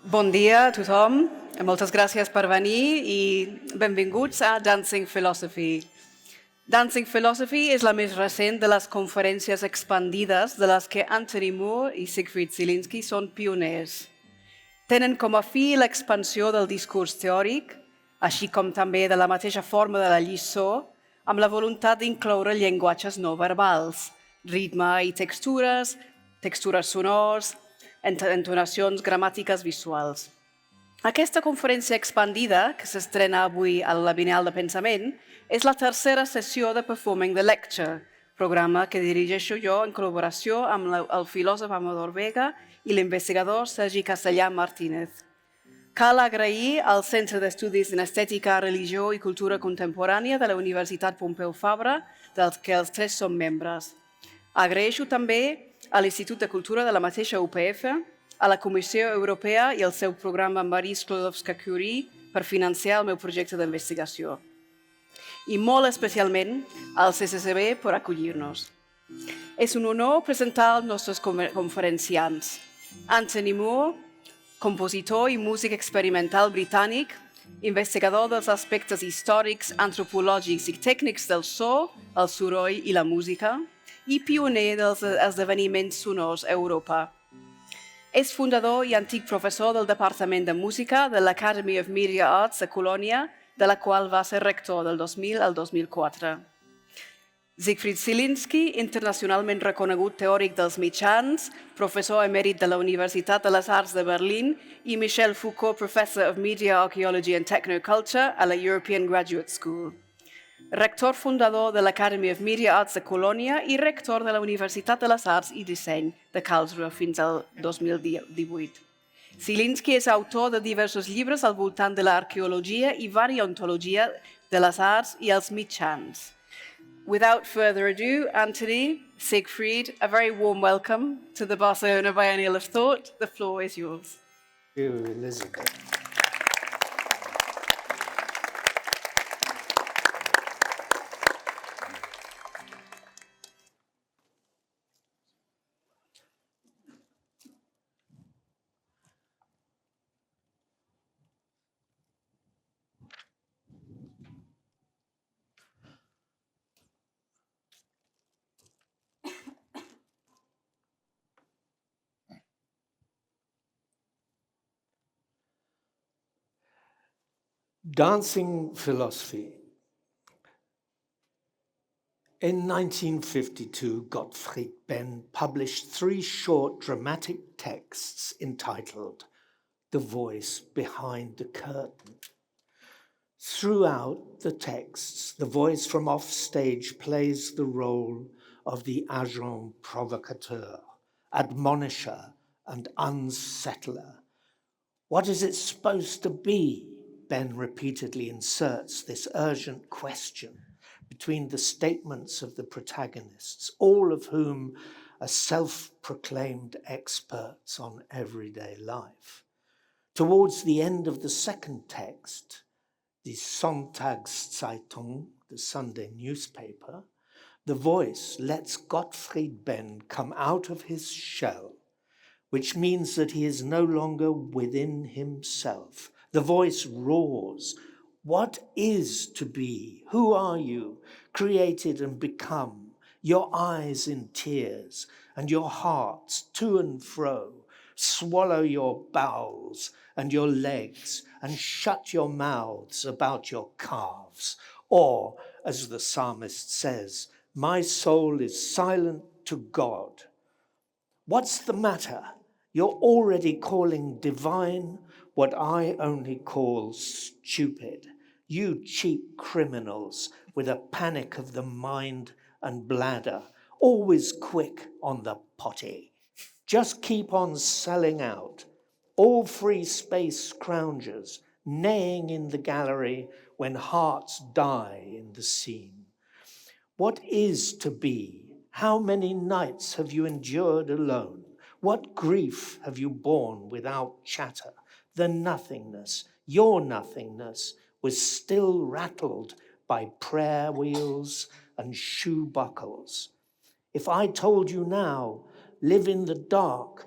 Bon dia a tothom, moltes gràcies per venir i benvinguts a Dancing Philosophy. Dancing Philosophy és la més recent de les conferències expandides de les que Anthony Moore i Siegfried Zielinski són pioners. Tenen com a fi l'expansió del discurs teòric, així com també de la mateixa forma de la lliçó, amb la voluntat d'incloure llenguatges no verbals, ritme i textures sonors, entonacions gramàtiques visuals. Aquesta conferència expandida, que s'estrena avui a la Biennal de Pensament, és la tercera sessió de Performing the Lecture, programa que dirigeixo jo en col·laboració amb el filòsof Amador Vega i l'investigador Sergi Castellà Martínez. Cal agrair al Centre d'Estudis en Estètica, Religió i Cultura Contemporània de la Universitat Pompeu Fabra, dels que els tres som membres. Agraeixo també a l'Institut de Cultura de la mateixa UPF, a la Comissió Europea i el seu programa Marie Sklodowska-Curie per financiar el meu projecte d'investigació. I molt especialment al CCCB per acollir-nos. És un honor presentar els nostres conferenciants. Anthony Moore, compositor i músic experimental britànic, investigador dels aspectes històrics, antropològics i tècnics del so, el soroll i la música, i pioner dels esdeveniments sonors a Europa. És fundador i antic professor del Departament de Música de l'Academy of Media Arts de Colònia, de la qual va ser rector del 2000 al 2004. Siegfried Zielinski, internacionalment reconegut teòric dels mitjans, professor emèrit de la Universitat de les Arts de Berlín, i Michel Foucault, Professor of Media Archaeology and Technoculture a la European Graduate School. Rector fundador de l'Academy of Media Arts de Colònia i rector de la Universitat de les Arts i Disseny de Karlsruhe fins al 2018. Zielinski és autor de diversos llibres al voltant de l'arqueologia i variantologia de les arts i els mitjans. Without further ado, Anthony, Siegfried, a very warm welcome to the Barcelona Biennial of Thought. The floor is yours. Thank you, Elizabeth. Dancing Philosophy. In 1952, Gottfried Benn published 3 short dramatic texts entitled The Voice Behind the Curtain. Throughout the texts, the voice from offstage plays the role of the agent provocateur, admonisher, and unsettler. What is it supposed to be? Ben repeatedly inserts this urgent question between the statements of the protagonists, all of whom are self-proclaimed experts on everyday life. Towards the end of the second text, the Sonntagszeitung, the Sunday newspaper, the voice lets Gottfried Benn come out of his shell, which means that he is no longer within himself. The voice roars, what is to be? Who are you, created and become? Your eyes in tears and your hearts to and fro. Swallow your bowels and your legs and shut your mouths about your calves. Or, as the psalmist says, my soul is silent to God. What's the matter? You're already calling divine what I only call stupid. You cheap criminals with a panic of the mind and bladder, always quick on the potty. Just keep on selling out. All free space scroungers, neighing in the gallery when hearts die in the scene. What is to be? How many nights have you endured alone? What grief have you borne without chatter? The nothingness, your nothingness, was still rattled by prayer wheels and shoe buckles. If I told you now, live in the dark,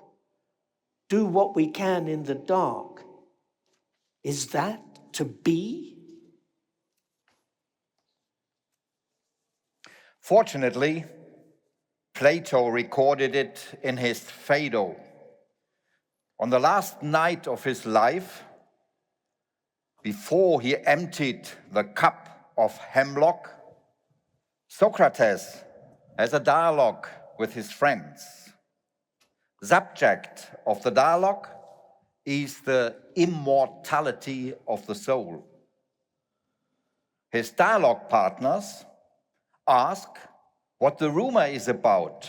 do what we can in the dark. Is that to be? Fortunately, Plato recorded it in his Phaedo. On the last night of his life, before he emptied the cup of hemlock, Socrates has a dialogue with his friends. Subject of the dialogue is the immortality of the soul. His dialogue partners ask what the rumor is about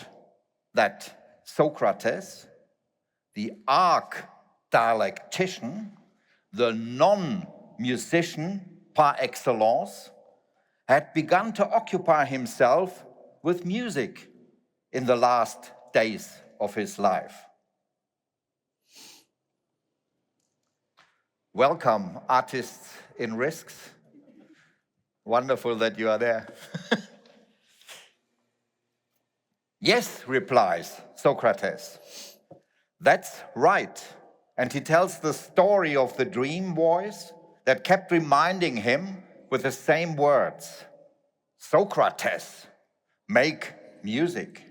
that Socrates, the arch-dialectician, the non-musician par excellence, had begun to occupy himself with music in the last days of his life. Welcome, artists in risks. Wonderful that you are there. Yes, replies Socrates. That's right. And he tells the story of the dream voice that kept reminding him with the same words. Socrates, make music.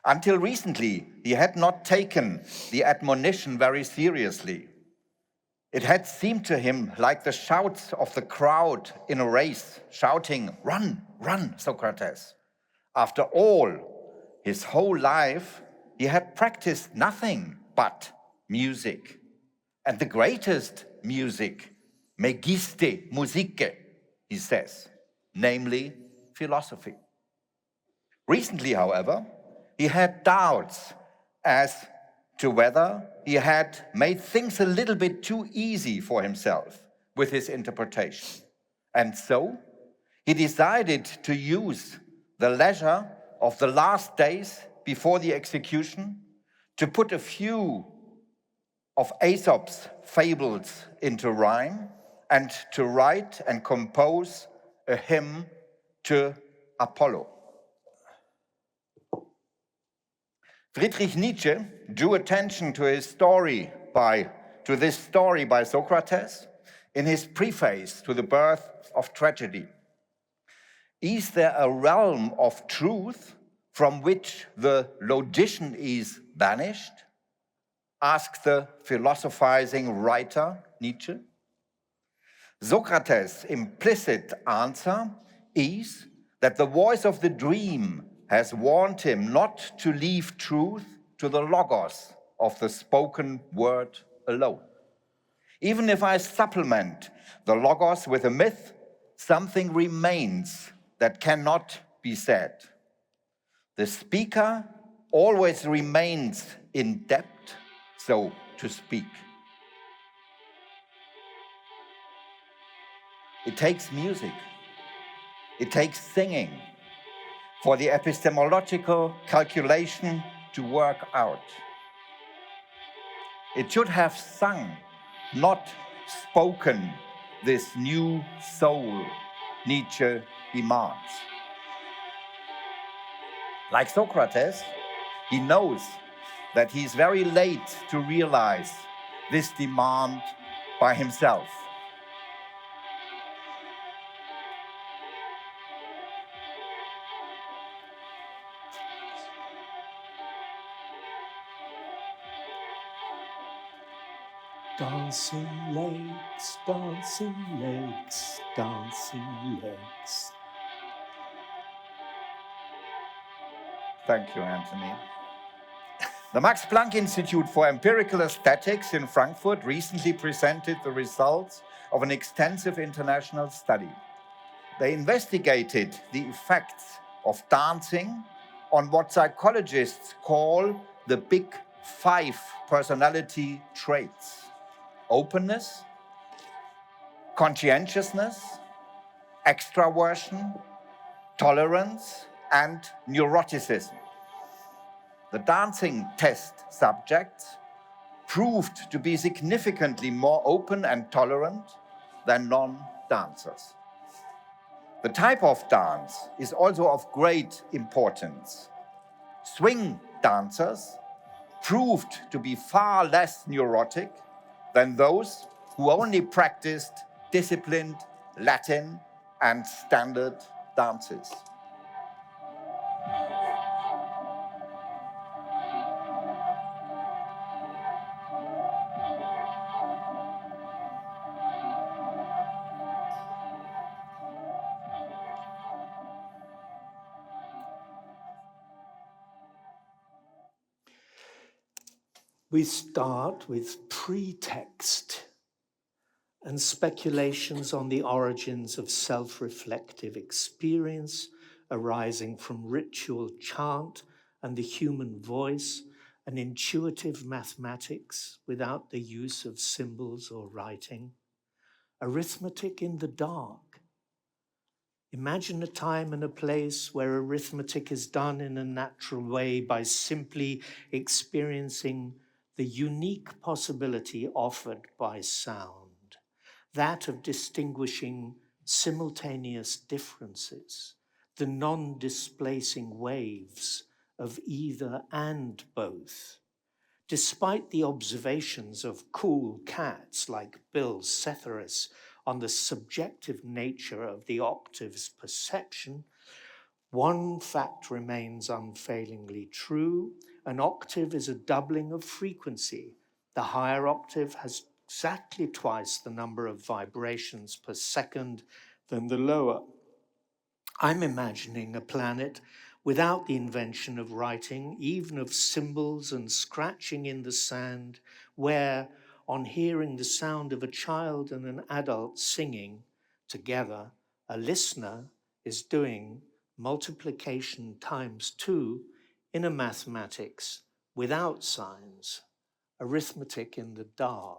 Until recently, he had not taken the admonition very seriously. It had seemed to him like the shouts of the crowd in a race, shouting, "Run, run, Socrates." After all, his whole life, he had practiced nothing but music. And the greatest music, megiste musike, he says, namely philosophy. Recently, however, he had doubts as to whether he had made things a little bit too easy for himself with his interpretation. And so he decided to use the leisure of the last days before the execution to put a few of Aesop's fables into rhyme and to write and compose a hymn to Apollo. Friedrich Nietzsche drew attention to this story by Socrates in his preface to The Birth of Tragedy. Is there a realm of truth from which the logician is banished? Asked the philosophizing writer Nietzsche. Socrates' implicit answer is that the voice of the dream has warned him not to leave truth to the logos of the spoken word alone. Even if I supplement the logos with a myth, something remains that cannot be said. The speaker always remains in debt, so to speak. It takes music, it takes singing for the epistemological calculation to work out. It should have sung, not spoken, this new soul Nietzsche demands. Like Socrates, he knows that he's very late to realize this demand by himself. Dancing lakes, dancing lakes, dancing lakes. Thank you, Anthony. The Max Planck Institute for Empirical Aesthetics in Frankfurt recently presented the results of an extensive international study. They investigated the effects of dancing on what psychologists call the Big Five personality traits: openness, conscientiousness, extraversion, tolerance, and neuroticism. The dancing test subjects proved to be significantly more open and tolerant than non-dancers. The type of dance is also of great importance. Swing dancers proved to be far less neurotic than those who only practiced disciplined Latin and standard dances. We start with pretext and speculations on the origins of self-reflective experience arising from ritual chant and the human voice and intuitive mathematics without the use of symbols or writing. Arithmetic in the dark. Imagine a time and a place where arithmetic is done in a natural way by simply experiencing the unique possibility offered by sound, that of distinguishing simultaneous differences, the non-displacing waves of either and both. Despite the observations of cool cats like Bill Cetheris on the subjective nature of the octave's perception, one fact remains unfailingly true. An octave is a doubling of frequency. The higher octave has exactly twice the number of vibrations per second than the lower. I'm imagining a planet without the invention of writing, even of symbols and scratching in the sand, where, on hearing the sound of a child and an adult singing together, a listener is doing multiplication times 2 in a mathematics without signs, arithmetic in the dark.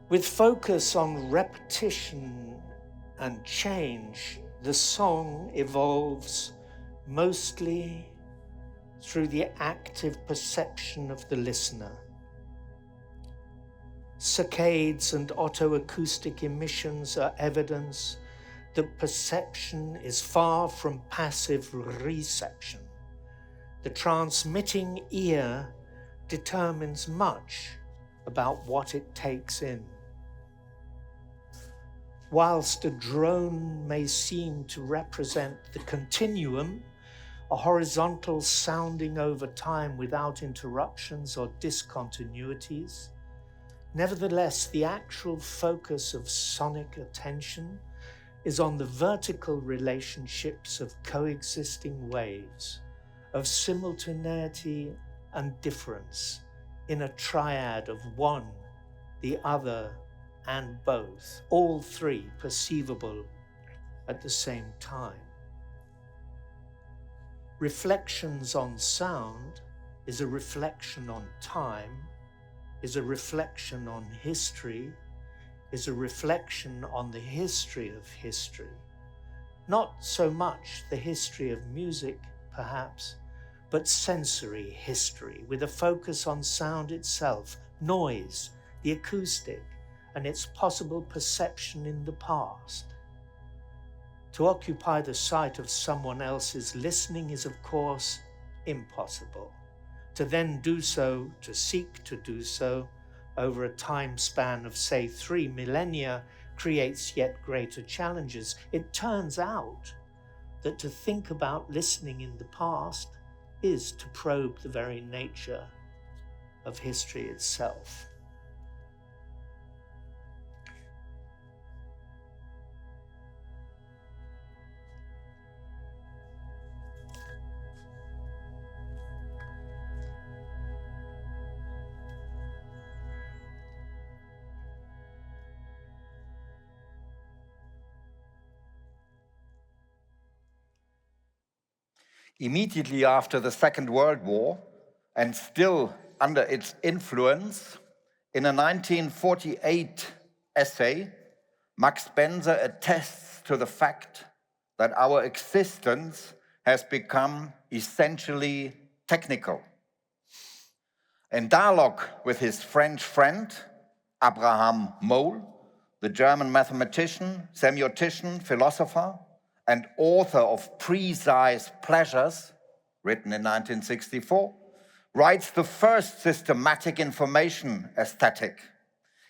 With focus on repetition and change, the song evolves mostly through the active perception of the listener. Saccades and autoacoustic emissions are evidence that perception is far from passive reception. The transmitting ear determines much about what it takes in. Whilst a drone may seem to represent the continuum, a horizontal sounding over time without interruptions or discontinuities, nevertheless, the actual focus of sonic attention is on the vertical relationships of coexisting waves, of simultaneity and difference in a triad of one, the other, and both, all three perceivable at the same time. Reflections on sound is a reflection on time, is a reflection on history, is a reflection on the history of history. Not so much the history of music, perhaps, but sensory history, with a focus on sound itself, noise, the acoustic, and its possible perception in the past. To occupy the sight of someone else's listening is, of course, impossible. To then do so, to seek to do so, over a time span of, say, 3 millennia, creates yet greater challenges. It turns out that to think about listening in the past is to probe the very nature of history itself. Immediately after the Second World War, and still under its influence, in a 1948 essay, Max Benzer attests to the fact that our existence has become essentially technical. In dialogue with his French friend, Abraham Moll, the German mathematician, semiotician, philosopher, and author of Precise Pleasures, written in 1964, writes the first systematic information aesthetic.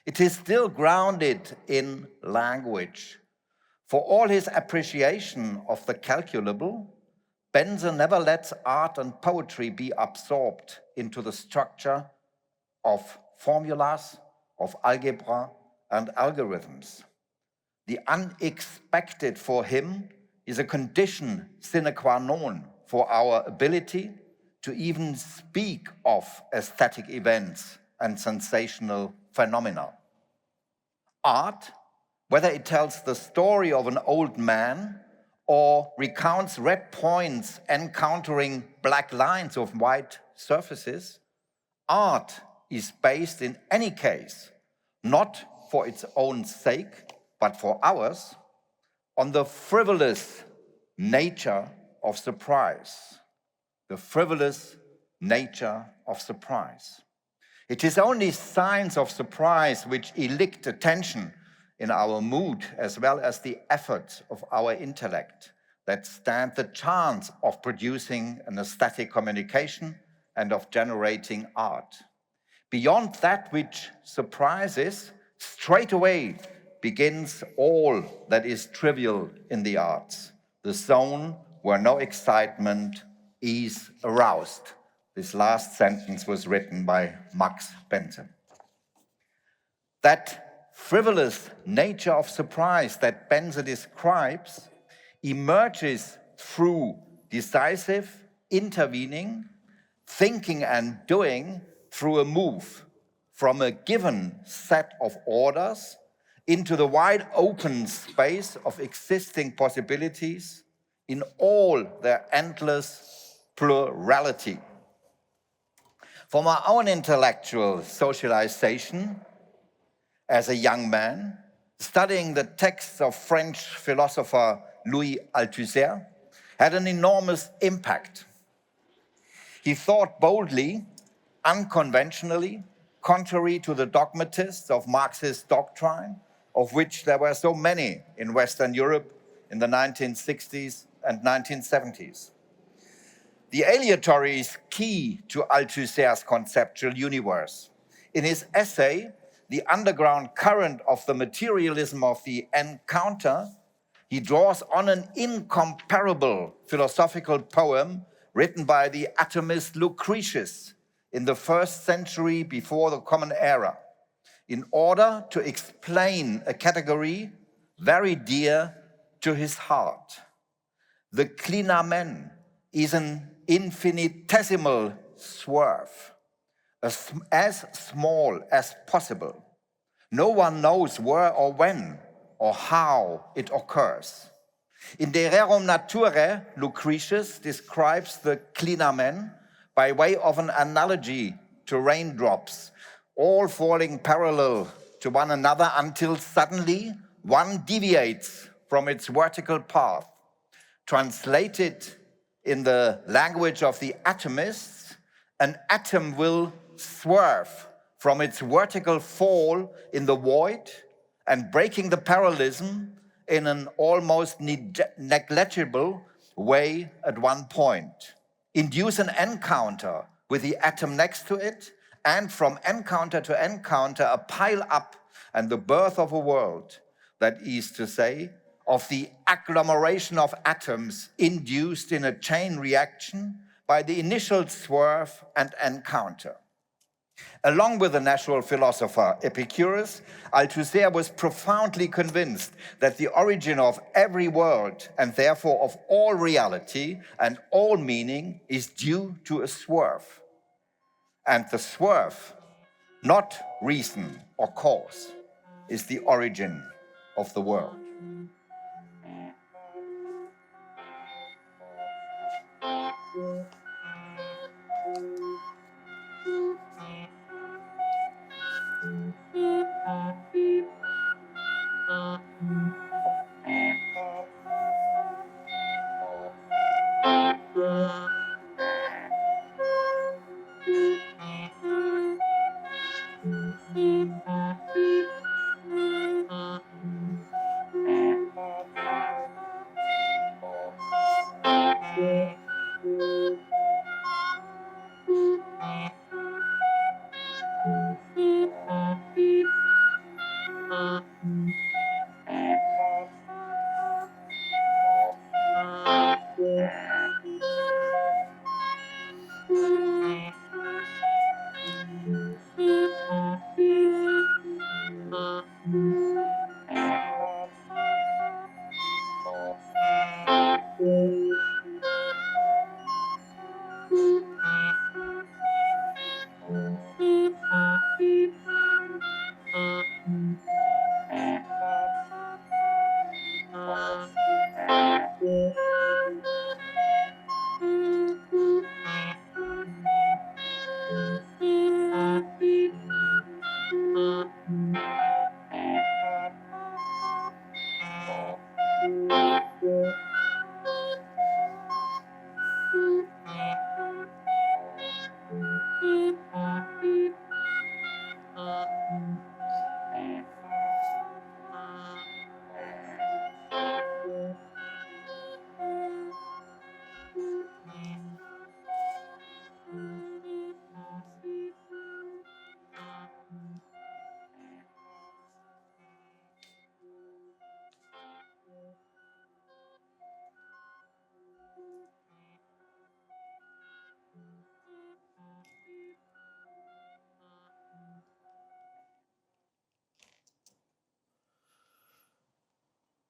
It is still grounded in language. For all his appreciation of the calculable, Bense never lets art and poetry be absorbed into the structure of formulas, of algebra, and algorithms. The unexpected for him is a condition sine qua non for our ability to even speak of aesthetic events and sensational phenomena. Art, whether it tells the story of an old man or recounts red points encountering black lines of white surfaces, art is based in any case, not for its own sake, but for ours, on the frivolous nature of surprise. The frivolous nature of surprise. It is only signs of surprise which elicit attention in our mood, as well as the efforts of our intellect, that stand the chance of producing an aesthetic communication and of generating art. Beyond that which surprises, straight away begins all that is trivial in the arts, the zone where no excitement is aroused. This last sentence was written by Max Bense. That frivolous nature of surprise that Bense describes emerges through decisive, intervening, thinking and doing through a move from a given set of orders into the wide open space of existing possibilities in all their endless plurality. For my own intellectual socialization as a young man, studying the texts of French philosopher Louis Althusser had an enormous impact. He thought boldly, unconventionally, contrary to the dogmatists of Marxist doctrine, of which there were so many in Western Europe in the 1960s and 1970s. The aleatory is key to Althusser's conceptual universe. In his essay, The Underground Current of the Materialism of the Encounter, he draws on an incomparable philosophical poem written by the atomist Lucretius in the 1st century before the Common Era, in order to explain a category very dear to his heart. The clinamen is an infinitesimal swerve, as small as possible. No one knows where or when or how it occurs. In De Rerum Naturae, Lucretius describes the clinamen by way of an analogy to raindrops, all falling parallel to one another until suddenly one deviates from its vertical path. Translated in the language of the atomists, an atom will swerve from its vertical fall in the void and breaking the parallelism in an almost negligible way at one point. Induce an encounter with the atom next to it, and from encounter to encounter, a pile-up and the birth of a world, that is to say, of the agglomeration of atoms induced in a chain reaction by the initial swerve and encounter. Along with the natural philosopher Epicurus, Althusser was profoundly convinced that the origin of every world, and therefore of all reality and all meaning, is due to a swerve. And the swerve, not reason or cause, is the origin of the world.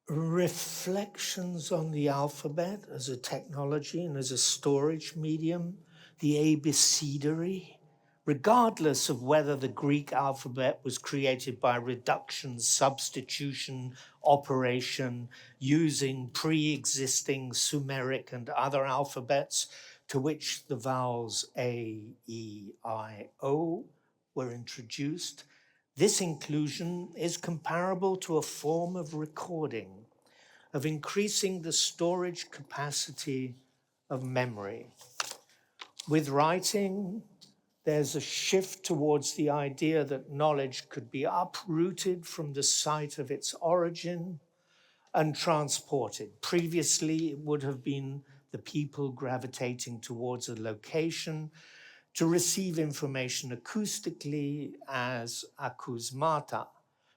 reflections on the alphabet as a technology and as a storage medium, the abecedary, regardless of whether the Greek alphabet was created by reduction, substitution, operation, using pre-existing Sumeric and other alphabets to which the vowels A, E, I, O were introduced. This inclusion is comparable to a form of recording, of increasing the storage capacity of memory. With writing, there's a shift towards the idea that knowledge could be uprooted from the site of its origin and transported. Previously, it would have been the people gravitating towards a location to receive information acoustically as acousmata.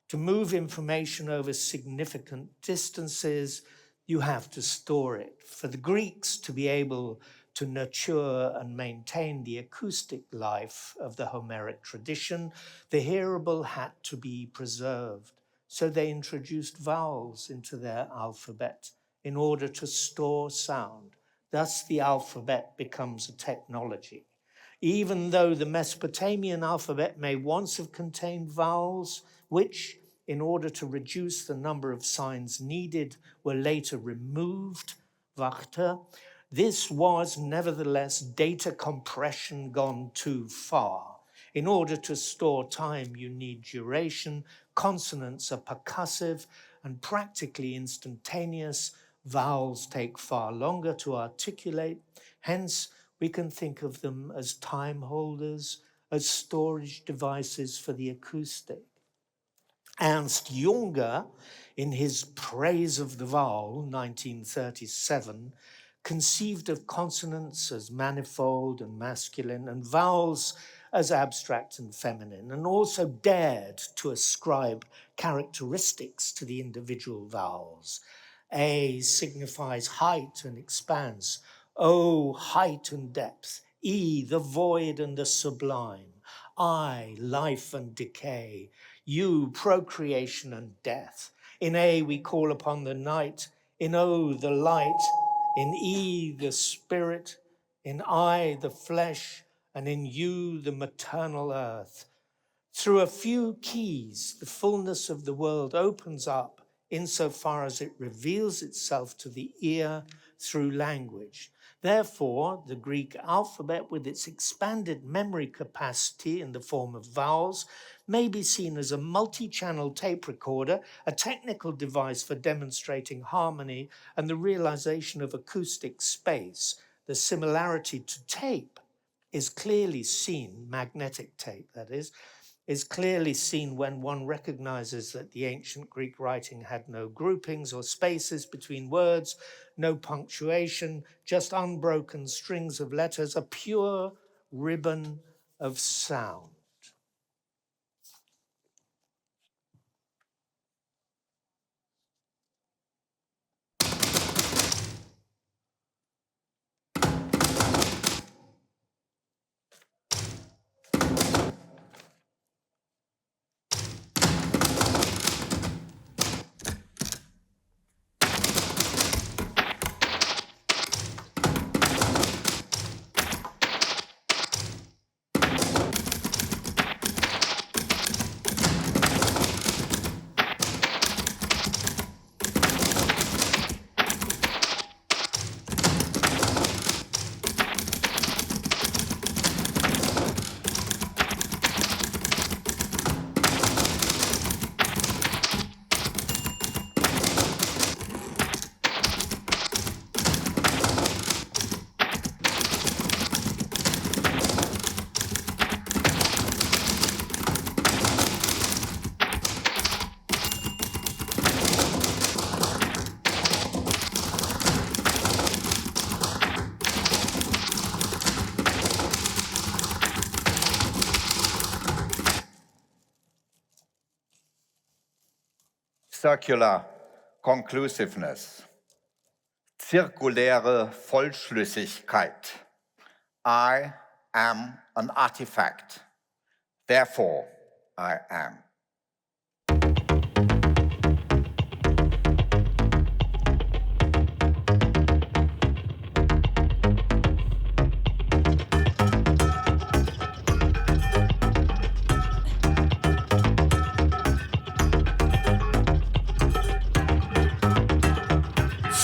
To move information over significant distances, you have to store it. For the Greeks to be able to nurture and maintain the acoustic life of the Homeric tradition, the hearable had to be preserved. So they introduced vowels into their alphabet in order to store sound. Thus, the alphabet becomes a technology. Even though the Mesopotamian alphabet may once have contained vowels, which, in order to reduce the number of signs needed, were later removed, Wachter, this was nevertheless data compression gone too far. In order to store time, you need duration. Consonants are percussive and practically instantaneous. Vowels take far longer to articulate. Hence, we can think of them as time holders, as storage devices for the acoustic. Ernst Junger, in his Praise of the Vowel, 1937, conceived of consonants as manifold and masculine and vowels as abstract and feminine, and also dared to ascribe characteristics to the individual vowels. A signifies height and expanse. O, height and depth. E, the void and the sublime. I, life and decay. U, procreation and death. In A, we call upon the night. In O, the light. In E, the spirit. In I, the flesh. And in U, the maternal earth. Through a few keys, the fullness of the world opens up insofar as it reveals itself to the ear through language. Therefore, the Greek alphabet, with its expanded memory capacity in the form of vowels, may be seen as a multi-channel tape recorder, a technical device for demonstrating harmony and the realization of acoustic space. The similarity to tape is clearly seen, magnetic tape that is clearly seen when one recognizes that the ancient Greek writing had no groupings or spaces between words, no punctuation, just unbroken strings of letters, a pure ribbon of sound. Circular conclusiveness, zirkuläre Vollschlüssigkeit. I am an artifact, therefore I am.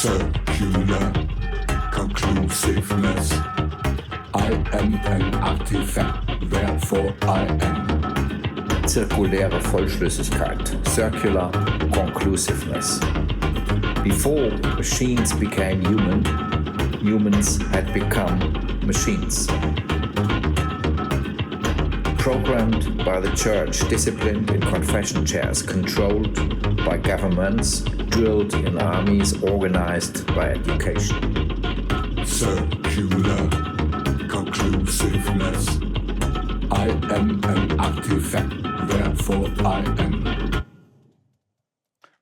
circular conclusiveness. I am an artifact, therefore I am. Zirkuläre Vollschlüssigkeit, circular conclusiveness. Before machines became human, humans had become machines. Programmed by the church, disciplined in confession chairs, controlled by governments, drilled in armies, organized by education. Circular conclusiveness. I am an artifact, therefore I am.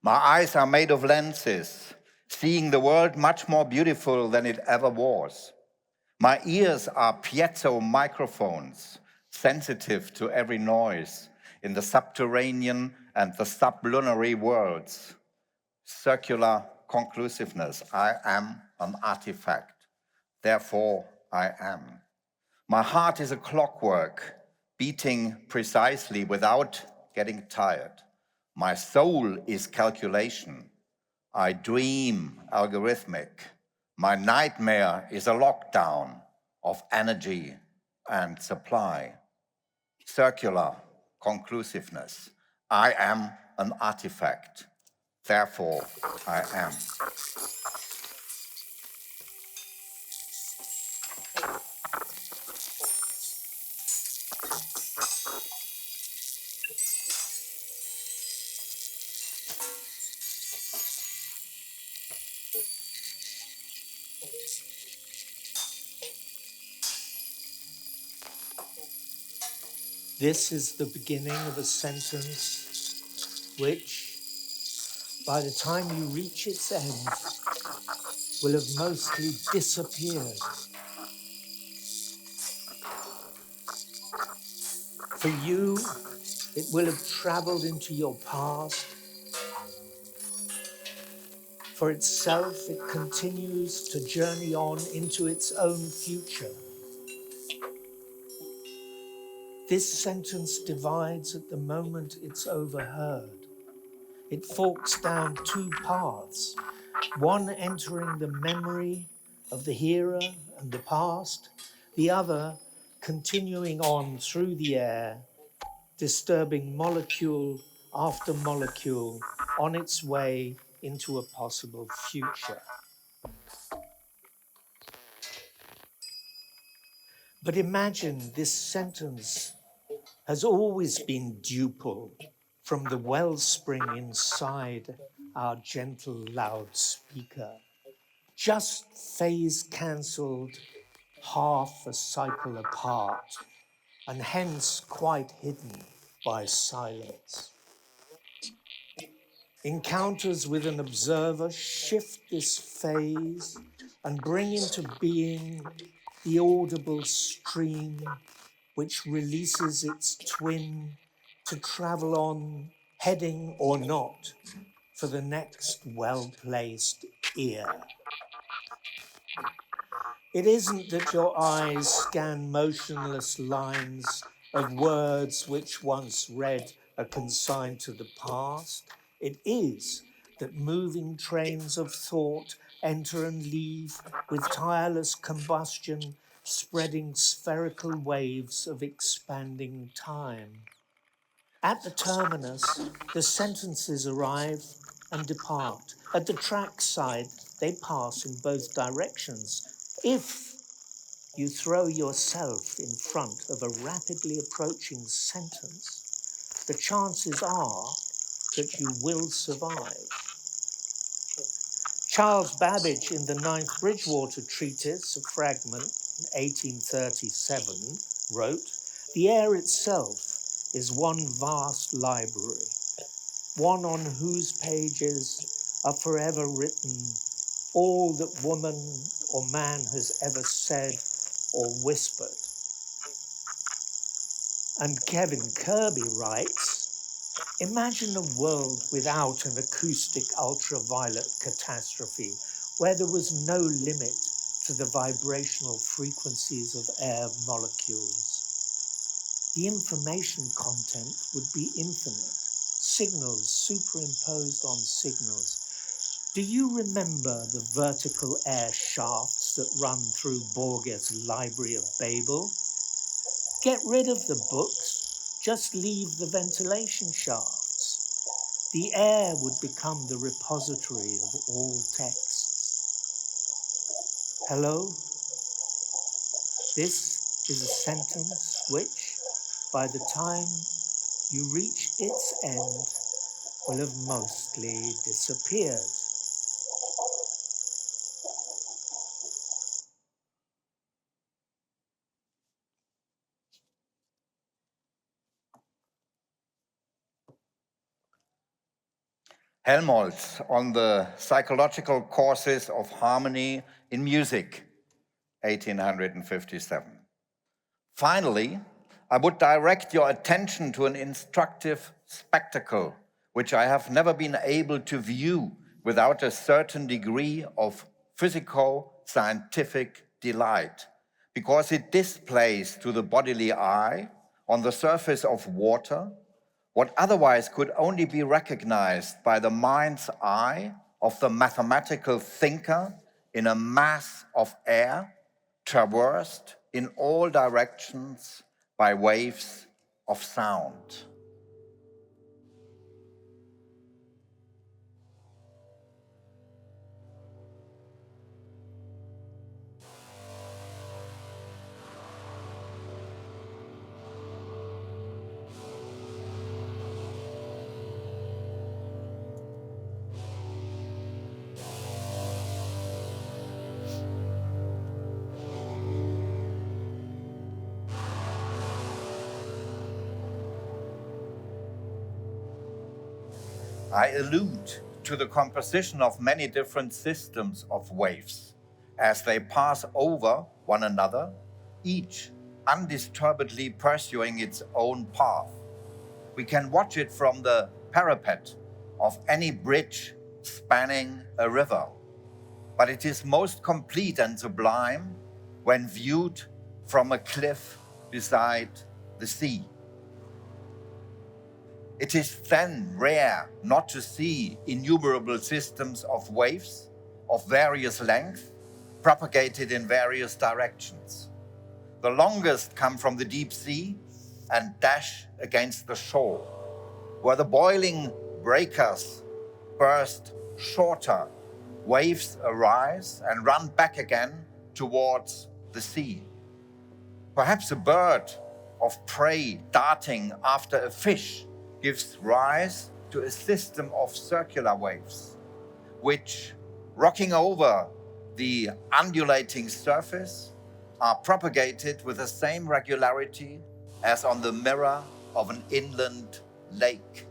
My eyes are made of lenses, seeing the world much more beautiful than it ever was. My ears are piezo microphones, sensitive to every noise in the subterranean and the sublunary worlds. Circular conclusiveness. I am an artifact, therefore I am. My heart is a clockwork, beating precisely without getting tired. My soul is calculation. I dream algorithmic. My nightmare is a lockdown of energy and supply. Circular conclusiveness. I am an artifact, therefore I am. This is the beginning of a sentence which, by the time you reach its end, will have mostly disappeared. For you, it will have traveled into your past. For itself, it continues to journey on into its own future. This sentence divides at the moment it's overheard. It forks down two paths, one entering the memory of the hearer and the past, the other continuing on through the air, disturbing molecule after molecule on its way into a possible future. But imagine this sentence has always been duple from the wellspring inside our gentle loudspeaker, just phase cancelled half a cycle apart, and hence quite hidden by silence. Encounters with an observer shift this phase and bring into being the audible stream which releases its twin to travel on, heading or not, for the next well-placed ear. It isn't that your eyes scan motionless lines of words which once read are consigned to the past. It is that moving trains of thought enter and leave with tireless combustion, spreading spherical waves of expanding time. At the terminus, the sentences arrive and depart. At the track side, they pass in both directions. If you throw yourself in front of a rapidly approaching sentence, the chances are that you will survive. Charles Babbage, in the Ninth Bridgewater Treatise, a fragment in 1837, wrote, "The air itself is one vast library, one on whose pages are forever written all that woman or man has ever said or whispered." And Kevin Kirby writes, "Imagine a world without an acoustic ultraviolet catastrophe, where there was no limit to the vibrational frequencies of air molecules. The information content would be infinite, signals superimposed on signals. Do you remember the vertical air shafts that run through Borges' Library of Babel? Get rid of the books, just leave the ventilation shafts. The air would become the repository of all texts. Hello? This is a sentence which, by the time you reach its end, will have mostly disappeared. Helmholtz on the psychological causes of harmony in music, 1857. Finally, I would direct your attention to an instructive spectacle which I have never been able to view without a certain degree of physico-scientific delight, because it displays to the bodily eye on the surface of water what otherwise could only be recognized by the mind's eye of the mathematical thinker in a mass of air traversed in all directions by waves of sound. I allude to the composition of many different systems of waves as they pass over one another, each undisturbedly pursuing its own path. We can watch it from the parapet of any bridge spanning a river, but it is most complete and sublime when viewed from a cliff beside the sea. It is then rare not to see innumerable systems of waves of various lengths propagated in various directions. The longest come from the deep sea and dash against the shore, where the boiling breakers burst shorter. Waves arise and run back again towards the sea. Perhaps a bird of prey darting after a fish gives rise to a system of circular waves, which, rocking over the undulating surface, are propagated with the same regularity as on the mirror of an inland lake.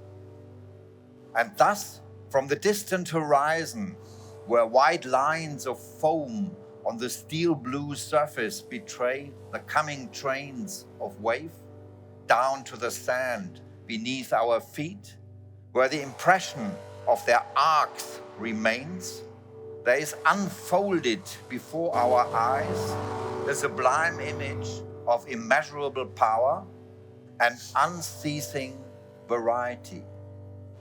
And thus, from the distant horizon, where wide lines of foam on the steel blue surface betray the coming trains of wave, down to the sand beneath our feet, where the impression of their arcs remains, there is unfolded before our eyes a sublime image of immeasurable power and unceasing variety,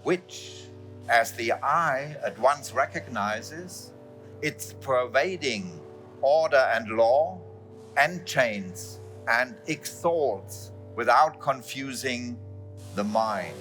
which, as the eye at once recognizes, its pervading order and law enchains and exalts without confusing the mind.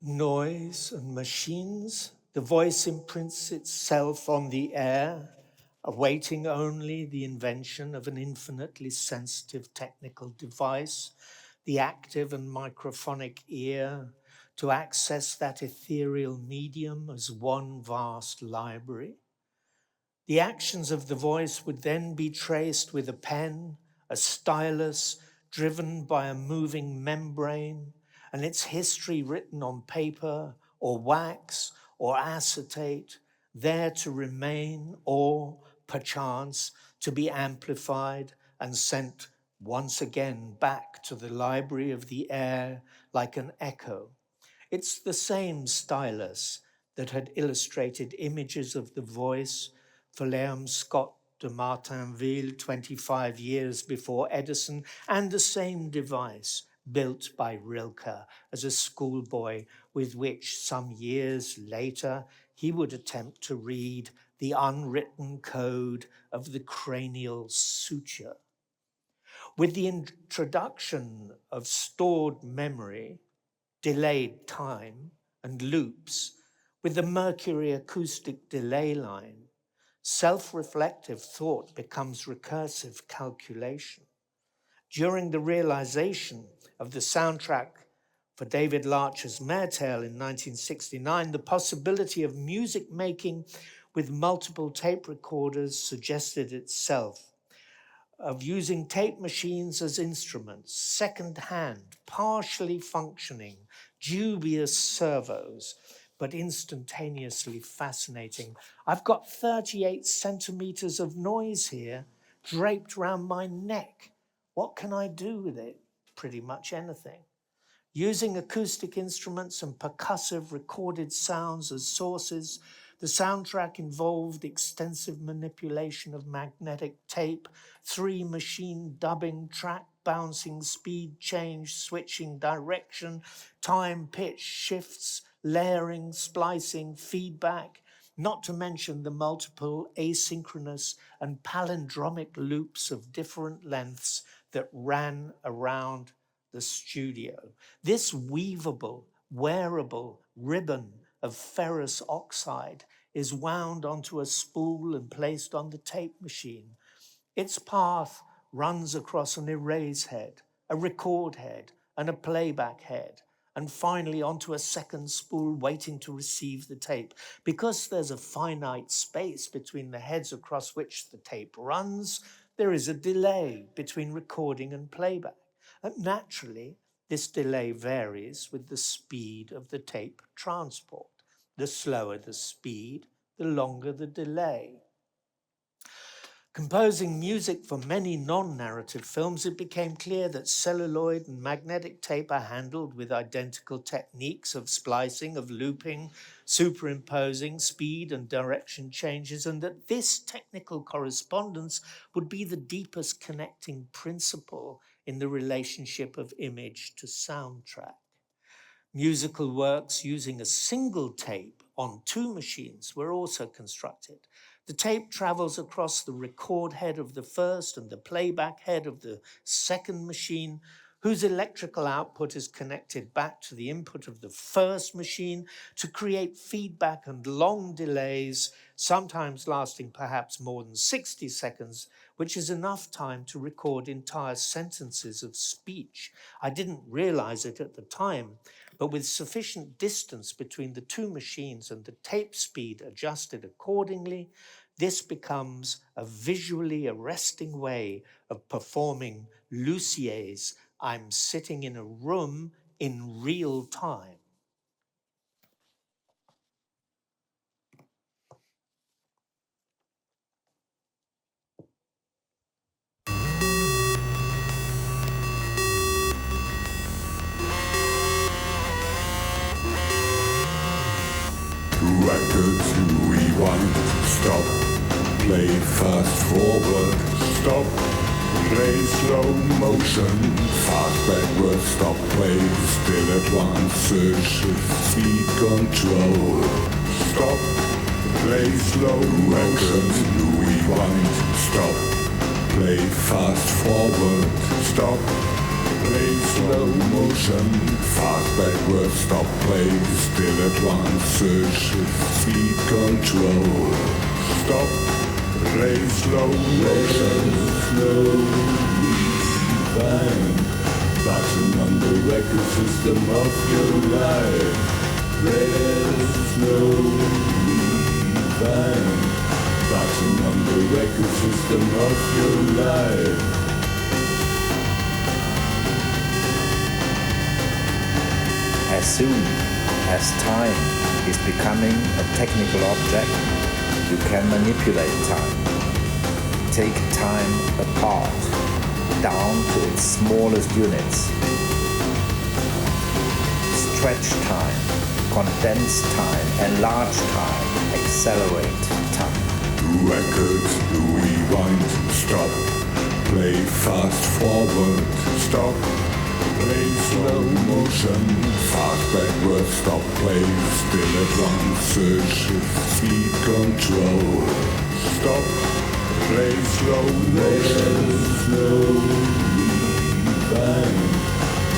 Noise and machines, the voice imprints itself on the air, awaiting only the invention of an infinitely sensitive technical device, the active and microphonic ear, to access that ethereal medium as one vast library. The actions of the voice would then be traced with a pen, a stylus, driven by a moving membrane, and its history written on paper or wax or acetate, there to remain or, perchance, to be amplified and sent once again back to the library of the air like an echo. It's the same stylus that had illustrated images of the voice for Léon Scott de Martinville 25 years before Edison, and the same device built by Rilke as a schoolboy with which some years later he would attempt to read the unwritten code of the cranial suture. With the introduction of stored memory, delayed time, and loops, with the Mercury acoustic delay line, self-reflective thought becomes recursive calculation. During the realization of the soundtrack for David Larcher's Maretale in 1969, the possibility of music making with multiple tape recorders suggested itself, of using tape machines as instruments, second-hand, partially functioning, dubious servos, but instantaneously fascinating. I've got 38 centimeters of noise here draped round my neck. What can I do with it? Pretty much anything. Using acoustic instruments and percussive recorded sounds as sources, the soundtrack involved extensive manipulation of magnetic tape, 3 machine dubbing, track bouncing, speed change, switching direction, time, pitch, shifts, layering, splicing, feedback, not to mention the multiple asynchronous and palindromic loops of different lengths that ran around the studio. This weavable, wearable ribbon of ferrous oxide is wound onto a spool and placed on the tape machine. Its path runs across an erase head, a record head, and a playback head, and finally onto a second spool waiting to receive the tape. Because there's a finite space between the heads across which the tape runs, there is a delay between recording and playback. And naturally, this delay varies with the speed of the tape transport. The slower the speed, the longer the delay. Composing music for many non-narrative films, it became clear that celluloid and magnetic tape are handled with identical techniques of splicing, of looping, superimposing, speed and direction changes, and that this technical correspondence would be the deepest connecting principle in the relationship of image to soundtrack. Musical works using a single tape on 2 machines were also constructed. The tape travels across the record head of the first and the playback head of the second machine, whose electrical output is connected back to the input of the first machine to create feedback and long delays, sometimes lasting perhaps more than 60 seconds, which is enough time to record entire sentences of speech. I didn't realize it at the time, but with sufficient distance between the 2 machines and the tape speed adjusted accordingly, this becomes a visually arresting way of performing Lucier's "I'm sitting in a room in real time." Records rewind, stop, play fast forward, stop, play slow motion, fast backward, stop, play still advances, speed control, stop, play slow motion, rewind, stop, play fast forward, stop, play slow motion, fast backward, stop, play still advances, speed control, stop, play slow motion, slow rewind, button on the record system of your life, there's no rewind, button on the record system of your life. As soon as time is becoming a technical object, you can manipulate time, take time apart, down to its smallest units. Stretch time, condense time, enlarge time, accelerate time. Records, rewind, stop. Play fast forward, stop. Play slow motion, fast backward, stop. Play still advance, shift speed control. Stop. Play slow motion, slow rewind.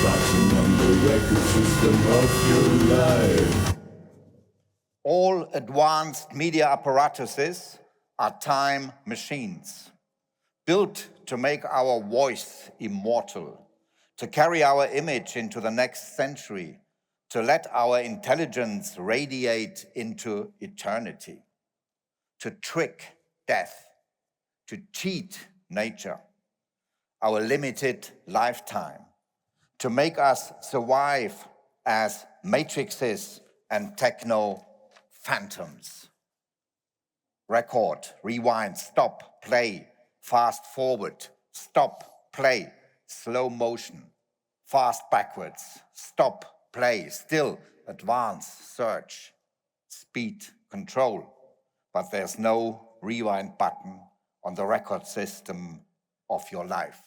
Button on the record system of your life. All advanced media apparatuses are time machines, built to make our voice immortal, to carry our image into the next century, to let our intelligence radiate into eternity, to trick death, to cheat nature, our limited lifetime, to make us survive as matrices and techno phantoms. Record, rewind, stop, play, fast forward, stop, play, slow motion, fast backwards, stop, play, still, advance, search, speed, control. But there's no rewind button on the record system of your life.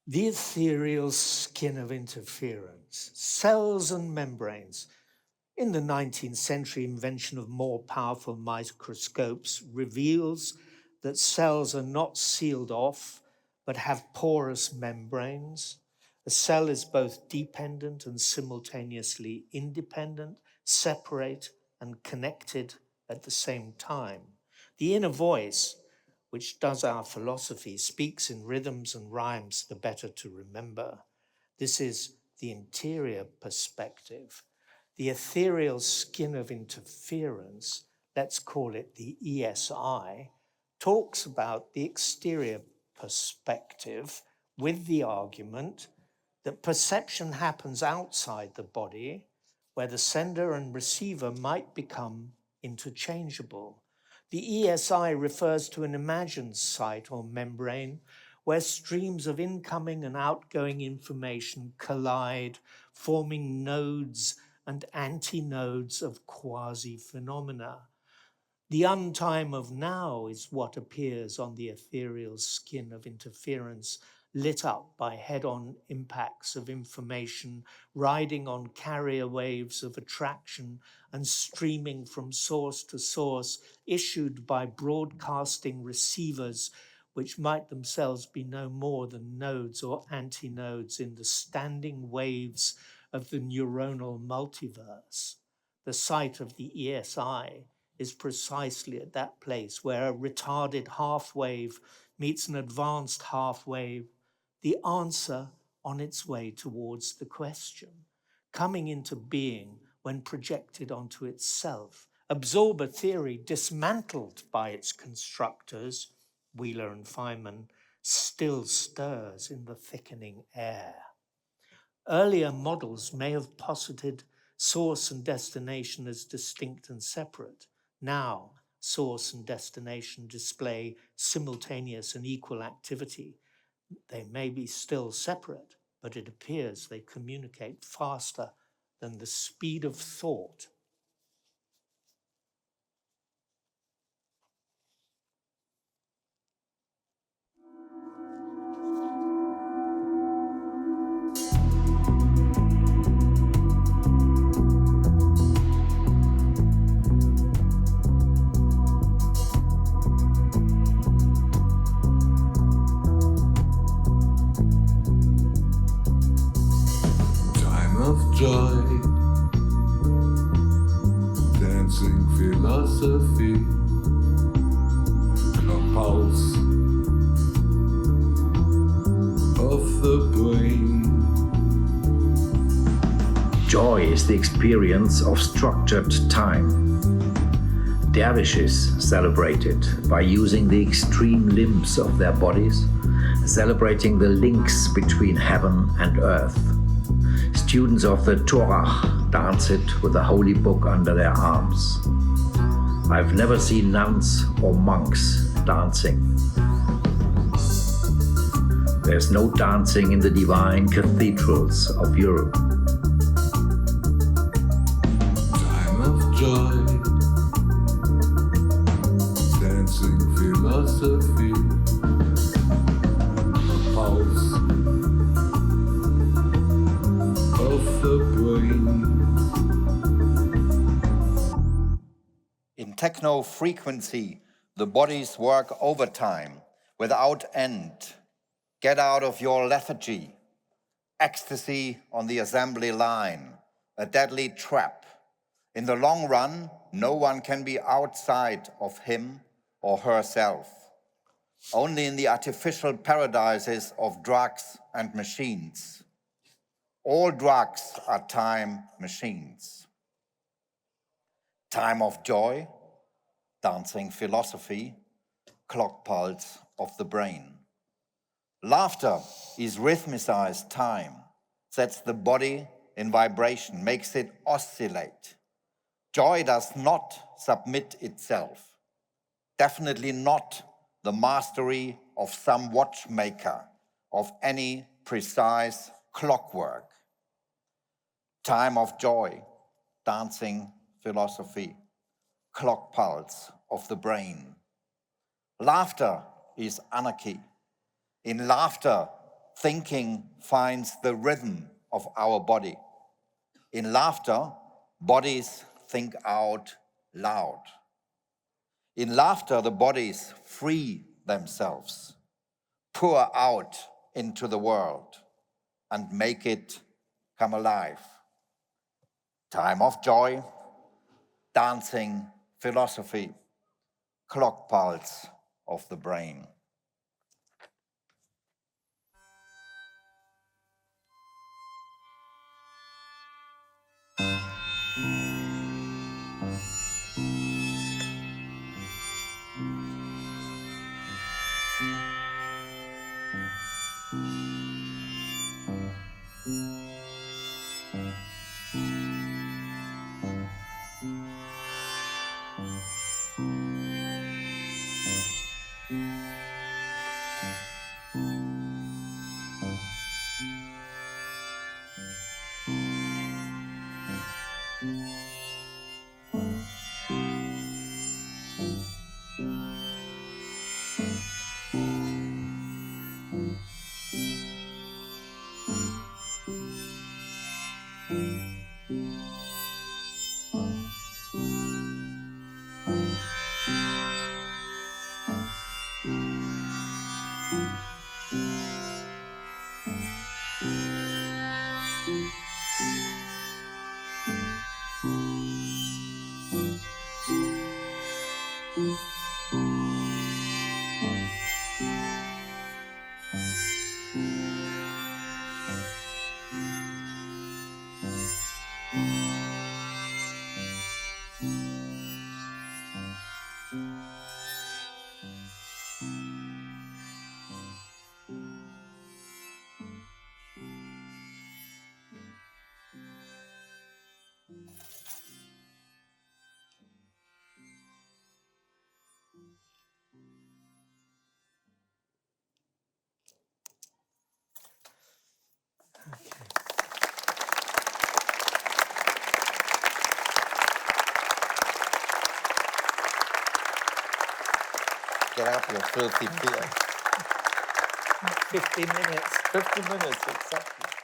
The ethereal skin of interference, cells and membranes. In the 19th century, invention of more powerful microscopes reveals that cells are not sealed off, but have porous membranes. A cell is both dependent and simultaneously independent, separate and connected at the same time. The inner voice, which does our philosophy, speaks in rhythms and rhymes the better to remember. This is the interior perspective. The ethereal skin of interference, let's call it the ESI, talks about the exterior perspective with the argument that perception happens outside the body, where the sender and receiver might become interchangeable. The ESI refers to an imagined site or membrane where streams of incoming and outgoing information collide, forming nodes and antinodes of quasi-phenomena. The untime of now is what appears on the ethereal skin of interference, lit up by head-on impacts of information, riding on carrier waves of attraction and streaming from source to source, issued by broadcasting receivers, which might themselves be no more than nodes or antinodes in the standing waves of the neuronal multiverse. The site of the ESI is precisely at that place where a retarded half wave meets an advanced half wave, the answer on its way towards the question, coming into being when projected onto itself. Absorber theory, dismantled by its constructors, Wheeler and Feynman, still stirs in the thickening air. Earlier models may have posited source and destination as distinct and separate. Now, source and destination display simultaneous and equal activity. They may be still separate, but it appears they communicate faster than the speed of thought. Joy, dancing philosophy, a pulse of the brain. Joy is the experience of structured time. Dervishes celebrate it by using the extreme limbs of their bodies, celebrating the links between heaven and earth. Students of the Torah dance it with the holy book under their arms. I've never seen nuns or monks dancing. There's no dancing in the divine cathedrals of Europe. Time of joy, dancing philosophy, a pulse of the brain. In techno frequency, the bodies work overtime without end. Get out of your lethargy. Ecstasy on the assembly line, a deadly trap. In the long run, no one can be outside of him or herself. Only in the artificial paradises of drugs and machines. All drugs are time machines. Time of joy, dancing philosophy, clock pulse of the brain. Laughter is rhythmicized time, sets the body in vibration, makes it oscillate. Joy does not submit itself, definitely not the mastery of some watchmaker, of any precise clockwork. Time of joy, dancing philosophy, clock pulse of the brain. Laughter is anarchy. In laughter, thinking finds the rhythm of our body. In laughter, bodies think out loud. In laughter, the bodies free themselves, pour out into the world, and make it come alive. Time of joy, dancing philosophy, clock pulse of the brain. Get up, you filthy pig. 15 minutes. 50 minutes, exactly.